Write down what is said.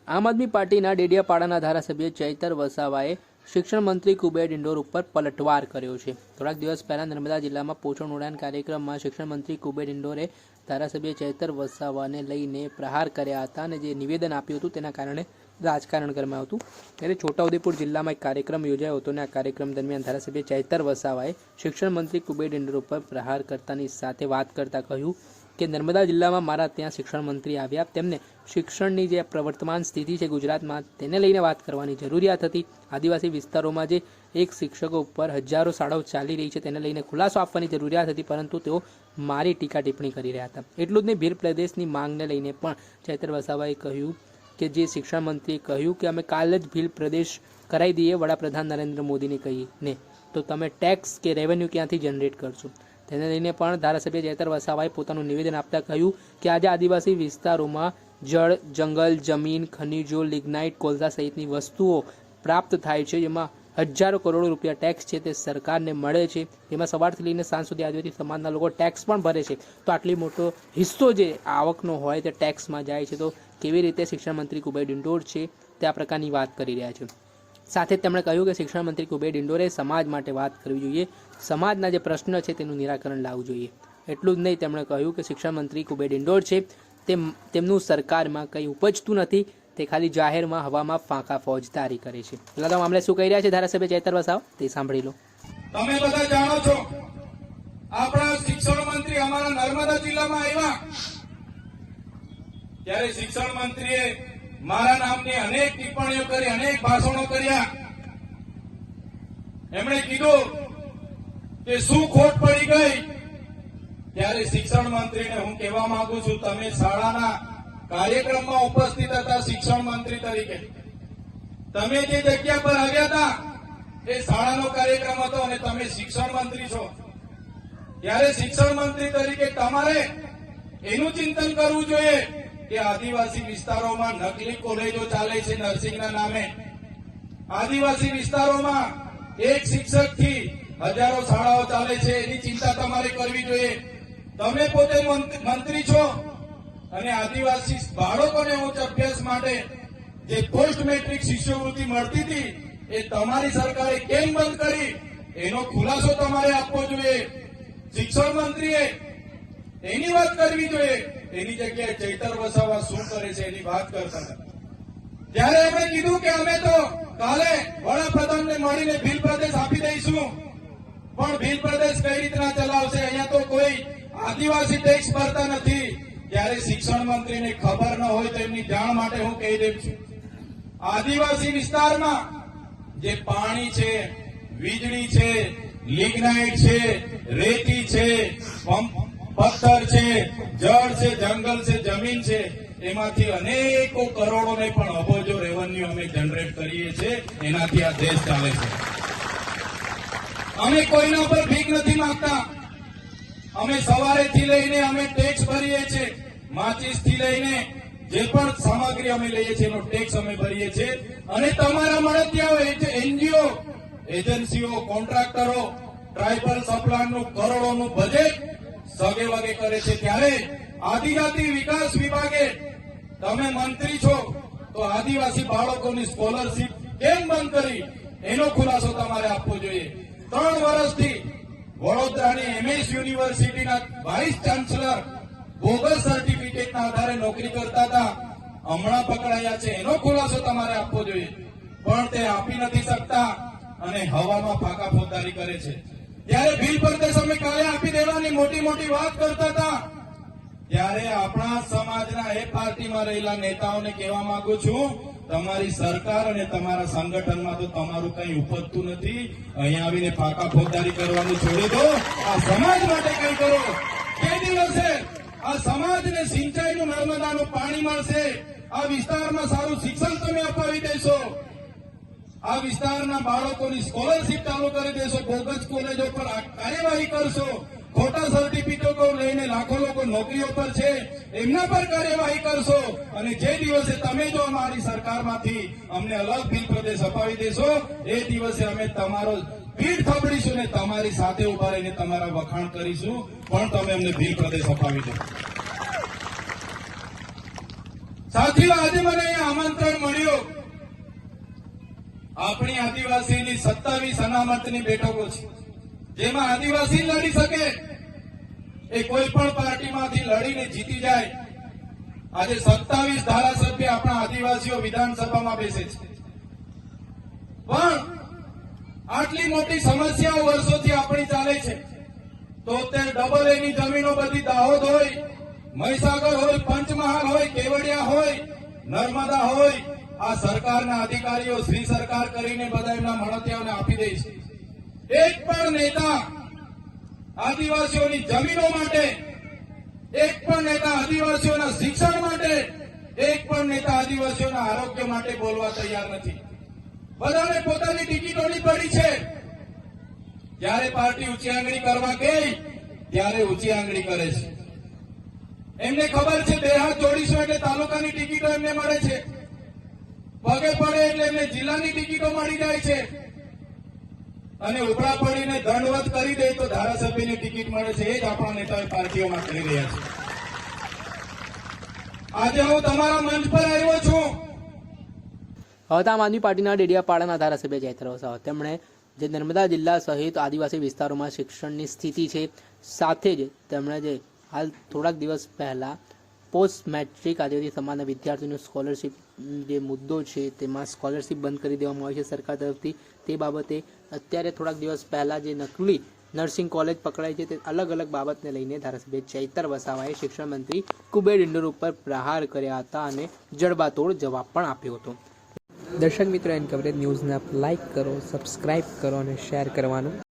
આમ આદમી પાર્ટીના ડેડિયાપાડાના ધારાસભ્ય ચૈતર વસાવાએ શિક્ષણ મંત્રી કુબેર ડિંડોર ઉપર પલટવાર કર્યો છે। થોડાક દિવસ પહેલા નર્મદા જિલ્લામાં પોષણ ઉડાન કાર્યક્રમમાં શિક્ષણ મંત્રી કુબેર ડિંડોરે ધારાસભ્ય ચૈતર વસાવાને લઈને પ્રહાર કર્યા હતા અને જે નિવેદન આપ્યું હતું તેના કારણે રાજકારણ ગરમાયું હતું। ત્યારે છોટાઉદેપુર જિલ્લામાં એક કાર્યક્રમ યોજાયો હતો અને આ કાર્યક્રમ દરમિયાન ધારાસભ્ય ચૈતર વસાવાએ શિક્ષણ મંત્રી કુબેર ડિંડોર ઉપર પ્રહાર કરતાની સાથે વાત કરતા કહ્યું કે નર્મદા જિલ્લામાં મારા ત્યાં શિક્ષણ મંત્રી આવ્યા, તેમને શિક્ષણની જે પ્રવર્તમાન સ્થિતિ છે ગુજરાતમાં તેને લઈને વાત કરવાની જરૂરિયાત હતી। આદિવાસી વિસ્તારોમાં જે એક શિક્ષકો ઉપર હજારો શાળાઓ ચાલી રહી છે તેને લઈને ખુલાસો આપવાની જરૂરિયાત હતી, પરંતુ તેઓ મારી ટીકા ટિપ્પણી કરી રહ્યા હતા। એટલું જ નહીં, ભીલ પ્રદેશની માંગને લઈને પણ ચૈતર વસાવાએ કહ્યું કે જે શિક્ષણ મંત્રીએ કહ્યું કે અમે કાલે જ ભીલ પ્રદેશ કરાવી દઈએ વડાપ્રધાન નરેન્દ્ર મોદીને કહીને, તો તમે ટેક્સ કે રેવન્યુ ક્યાંથી જનરેટ કરશો? તેને લઈને પણ ધારાસભ્ય ચૈતર વસાવાએ પોતાનું નિવેદન આપતા કહ્યું કે આજે આદિવાસી વિસ્તારોમાં જળ, જંગલ, જમીન, ખનીજો, લિગ્નાઇટ, કોલસા સહિતની વસ્તુઓ પ્રાપ્ત થાય છે, જેમાં હજારો કરોડો રૂપિયા ટેક્સ છે તે સરકારને મળે છે। તેમાં સવારથી લઈને સાંજ સુધી આદિવાસી સમાજના લોકો ટેક્સ પણ ભરે છે, તો આટલી મોટો હિસ્સો જે આવકનો હોય તે ટેક્સમાં જાય છે, તો કેવી રીતે શિક્ષણ મંત્રી કુબેર ડિંડોર છે તે આ પ્રકારની વાત કરી રહ્યા છે। સાથે તેમણે કહ્યું કે શિક્ષણ મંત્રી કુબેર ડિંડોરે સમાજ માટે વાત કરવી જોઈએ, સમાજના જે પ્રશ્ન છે તેનું નિરાકરણ લાવવું જોઈએ। એટલું જ નહીં, તેમણે કહ્યું કે શિક્ષણ મંત્રી કુબેર ડિંડોર છે તેમનું સરકારમાં કંઈ ઉપજતું નથી, તે ખાલી જાહેરમાં હવામાં ફાંકા ફોજદારી કરે છે। પેલા મામલે શું કહી રહ્યા છે ધારાસભ્ય ચૈતર વસાવા તે સાંભળી લો। તમે બધા જાણો છો, આપણા શિક્ષણ મંત્રી અમારા નર્મદા જિલ્લામાં આવ્યા ત્યારે શિક્ષણ મંત્રીએ મારા નામની અનેક ટિપ્પણીઓ કરી, અનેક ભાષણો કર્યા। એમણે કીધું કે શું ખોટ પડી ગઈ, ત્યારે શિક્ષણ મંત્રીને હું કહેવા માંગુ છું, તમે શાળાના કાર્યક્રમમાં ઉપસ્થિત હતા શિક્ષણ મંત્રી તરીકે, તમે જે જગ્યા પર આવ્યા હતા એ શાળાનો કાર્યક્રમ હતો અને તમે શિક્ષણ મંત્રી છો, ત્યારે શિક્ષણ મંત્રી તરીકે તમારે એનું ચિંતન કરવું જોઈએ કે આદિવાસી વિસ્તારોમાં નકલી કોલેજો ચાલે છે નર્સિંગના નામે। આદિવાસી વિસ્તારોમાં એક શિક્ષકથી હજારો શાળાઓ ચાલે છે, એની ચિંતા તમારે કરવી જોઈએ। તમે પોતે મંત્રી છો અને આદિવાસી બાળકોને ઉચ્ચ અભ્યાસ માટે જે પોસ્ટ મેટ્રિક શિષ્યવૃત્તિ મળતી હતી એ તમારી સરકારે કેમ બંધ કરી, એનો ખુલાસો તમારે આપવો જોઈએ। શિક્ષણ મંત્રીએ એની વાત કરવી જોઈએ, એની જગ્યાએ ચૈતર વસાવા શું કરે છે એની વાત કરતા હતા। ત્યારે એમણે કીધું કે અમે તો કાલે વડાપ્રધાનને મળીને ભીલ પ્રદેશ આપી દઈશું, પણ ભીલ પ્રદેશ કઈ રીતના ચલાવશે, અહીંયા તો કોઈ આદિવાસી ટેક્સ ભરતા નથી। ત્યારે શિક્ષણ મંત્રીને ખબર ન હોય તો એમની જાણ માટે હું કહી દઉં છું, આદિવાસી વિસ્તારમાં જે પાણી છે, વીજળી છે, લિગ્નાઇટ છે, રેતી છે, પથ્થર છે, જળ છે, જંગલ છે, જમીન છે, એમાંથી અનેકો કરોડો ને પણ અબજો રેવન્યુ અમે જનરેટ કરીએ છીએ, એનાથી આ દેશ ચાલે છે। અમે કોઈના પર ભીખ નથી માંગતા, અમે સવારેથી લઈને અમે ટેક્સ ભરીએ છીએ, માચીસ થી લઈને જે પણ સામગ્રી અમે લઈએ છીએ એનો ટેક્સ અમે ભરીએ છીએ, અને તમારા મળતિયાઓ, એનજીઓ, એજન્સીઓ, કોન્ટ્રાક્ટરો ટ્રાઇબલ સપ્લાયનું કરોડોનું બજેટ સગે વગે કરે છે। ત્યારે આદિજાતિ વિકાસ વિભાગે, તમે મંત્રી છો તો આદિવાસી બાળકોની સ્કોલરશીપ કેમ બંધ કરી એનો ખુલાસો તમારે આપવો જોઈએ। 3 વર્ષથી વડોદરાની એમએસ યુનિવર્સિટીના વાઇસ ચાન્સલર બોગસ સર્ટિફિકેટના આધારે નોકરી કરતા હતા, હમણાં પકડાયા છે, એનો ખુલાસો તમારે આપવો જોઈએ, પણ તે આપી નથી શકતા અને હવામાં ફાંકા ફોજદારી કરે છે। ત્યારે ભીલ પ્રદેશ અમે કાલે આપી દેવાની મોટી મોટી વાત કરતા હતા, ત્યારે આપણા સમાજના એ પાર્ટીમાં રહેલા નેતાઓને કહેવા માંગુ છું, તમારી સરકાર અને તમારા સંગઠનમાં તો તમારું કંઈ ઉપજતું નથી, અહીંયા આવીને ફાંકા ફોજદારી કરવાનું છોડી દો, આ સમાજ માટે કંઈ કરો। તે દિવસે આ સમાજને સિંચાઈનું નર્મદાનું પાણી મળશે, આ વિસ્તારમાં સારું શિક્ષણ તમે અપાવી દેશો, આ વિસ્તારના બાળકોની સ્કોલરશીપ ચાલુ કરી દેશો, બોગસ કોલેજો પર કાર્યવાહી કરશો, ખોટા સર્ટિફિકેટો લઈને લાખો લોકો નોકરીઓ પર છે એમના પર કાર્યવાહી કરશો, અને જે દિવસે તમે જો અમારી સરકારમાંથી અમને અલગ ભીલ પ્રદેશ અપાવી દેશો એ દિવસે અમે તમારો પીઠ થબડીશું ને તમારી સાથે ઉભા રહીને તમારા વખાણ કરીશું, પણ તમે અમને ભીલ પ્રદેશ અપાવી દો। સાથીઓ, આજે મને આમંત્રણ આપણી આદિવાસીની 27 અનામતની બેઠકો છે, જેમાં આદિવાસી લડી શકે એ કોઈ પણ પાર્ટીમાંથી લડીને જીતી જાય. આજે 27 ધારાસભ્ય આપણા આદિવાસીઓ વિધાનસભામાં બેસે છે, પણ આટલી મોટી સમસ્યાઓ વર્ષોથી આપણી ચાલે છે. તો અત્યારે ડબલ એની જમીનો બધી દાહોદ હોય, મહીસાગર હોય, પંચમહાલ હોય, કેવડિયા હોય, નર્મદા હોય, આ સરકારના અધિકારીઓ શ્રી સરકાર કરીને બધા એમના મળતિયાઓને આપી દે છે. એક પણ નેતા આદિવાસીઓની જમીનો માટે, એક પણ નેતા આદિવાસીઓના શિક્ષણ માટે, એક પણ નેતા આદિવાસીઓના આરોગ્ય માટે બોલવા તૈયાર નથી. બધાને પોતાની ટિકિટોની પડી છે. જ્યારે પાર્ટી ઊંચી આંગળી કરવા ગઈ ત્યારે ઊંચી આંગળી કરે છે. એમને ખબર છે બે હાથ જોડીશું એટલે તાલુકાની ટિકિટો એમને મળે છે, પગે પડે એટલે એમને જિલ્લાની ટિકિટો મળી જાય છે, અને ઉપરા પડીને દંડવત કરી દે તો ધારાસભ્યની ટિકિટ મળે છે. એ જ આપણા નેતાઓ પાર્ટીઓમાં કરી રહ્યા છે. આજે હું તમારા મંચ પર આવ્યો છું. હવે તો આમ આદમી પાર્ટીના ડેડિયાપાડાના ધારાસભ્ય ચૈતર વસાવા તેમણે જે નર્મદા જિલ્લા સહિત આદિવાસી વિસ્તારોમાં શિક્ષણની સ્થિતિ છે, સાથે જ તેમણે જે હાલ થોડાક દિવસ પહેલાં પોસ્ટ મેટ્રિક આદિવાસી સમાજના વિદ્યાર્થીઓનું સ્કોલરશિપ જે મુદ્દો છે તેમાં સ્કોલરશિપ બંધ કરી દેવામાં આવી છે સરકાર તરફથી, તે બાબતે અત્યારે થોડાક દિવસ પહેલાં જે નકલી નર્સિંગ કોલેજ પકડાઈ છે તે અલગ અલગ બાબતને લઈને ધારાસભ્ય ચૈતર વસાવાએ શિક્ષણ મંત્રી કુબેર ડિંડોર ઉપર પ્રહાર કર્યા હતા અને જડબાતોડ જવાબ પણ આપ્યો હતો. દર્શક મિત્રો, એન કવરેજ ન્યૂઝને આપ લાઇક કરો, સબસ્ક્રાઇબ કરો અને શેર કરવાનું